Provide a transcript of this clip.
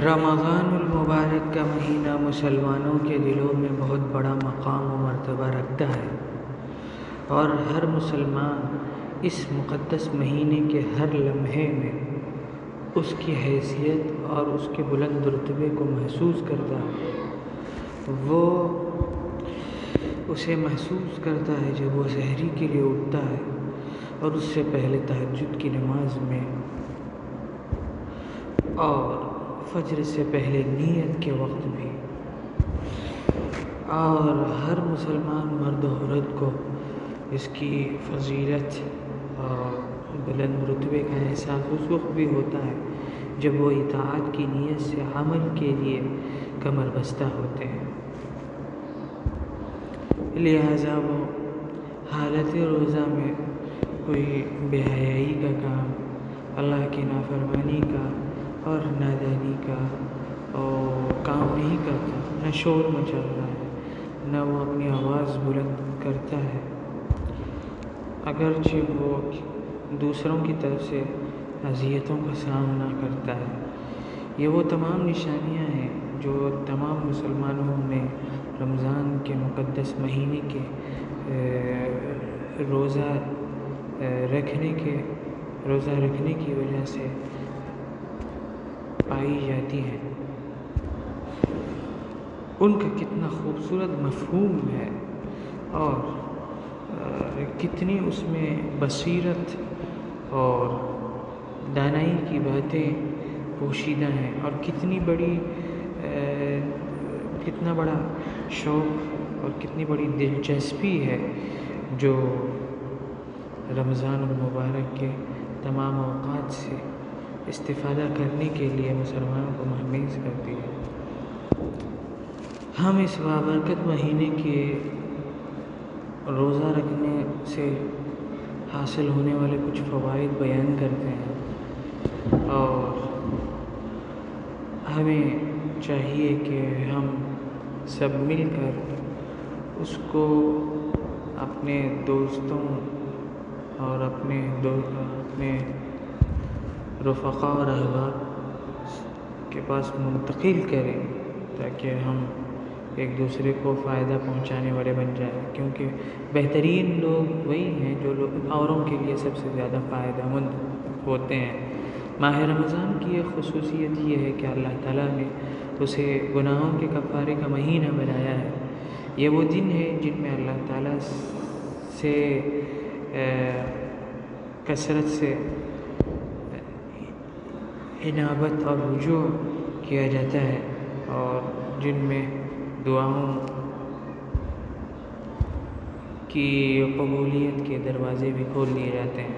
رمضان المبارک کا مہینہ مسلمانوں کے دلوں میں بہت بڑا مقام و مرتبہ رکھتا ہے، اور ہر مسلمان اس مقدس مہینے کے ہر لمحے میں اس کی حیثیت اور اس کے بلند رتبے کو محسوس کرتا ہے۔ وہ اسے محسوس کرتا ہے جب وہ سحری کے لیے اٹھتا ہے اور اس سے پہلے تہجد کی نماز میں اور فجر سے پہلے نیت کے وقت بھی، اور ہر مسلمان مرد و عورت کو اس کی فضیلت اور بلند رتبے کا احساس اس وقت بھی ہوتا ہے جب وہ اطاعت کی نیت سے عمل کے لیے کمر بستہ ہوتے ہیں۔ لہٰذا وہ حالت روزہ میں کوئی بے حیائی کا کام، اللہ کی نافرمانی کا اور نادانی کا کام نہیں کرتا، نہ شور مچاتا ہے، نہ وہ اپنی آواز بلند کرتا ہے، اگرچہ وہ دوسروں کی طرف سے اذیتوں کا سامنا کرتا ہے۔ یہ وہ تمام نشانیاں ہیں جو تمام مسلمانوں میں رمضان کے مقدس مہینے کے روزہ رکھنے کی وجہ سے پائی جاتی ہیں۔ ان کا کتنا خوبصورت مفہوم ہے اور کتنی اس میں بصیرت اور دانائی کی باتیں پوشیدہ ہیں، اور کتنا بڑا شوق اور کتنی بڑی دلچسپی ہے جو رمضان المبارک کے تمام اوقات سے استفادہ کرنے کے لیے مسلمانوں کو مہمیز کرتی ہے۔ ہم اس بابرکت مہینے کے روزہ رکھنے سے حاصل ہونے والے کچھ فوائد بیان کرتے ہیں، اور ہمیں چاہیے کہ ہم سب مل کر اس کو اپنے دوستوں اور اپنے رفقاء اور احباب کے پاس منتقل کریں، تاکہ ہم ایک دوسرے کو فائدہ پہنچانے والے بن جائیں، کیونکہ بہترین لوگ وہی ہیں جو لوگ اوروں کے لیے سب سے زیادہ فائدہ مند ہوتے ہیں۔ ماہ رمضان کی ایک خصوصیت یہ ہے کہ اللہ تعالیٰ نے اسے گناہوں کے کفارے کا مہینہ بنایا ہے۔ یہ وہ دن ہے جن میں اللہ تعالیٰ سے کثرت سے انابت اور رجوع کیا جاتا ہے، اور جن میں دعاؤں کی قبولیت کے دروازے بھی کھول دیے جاتے ہیں۔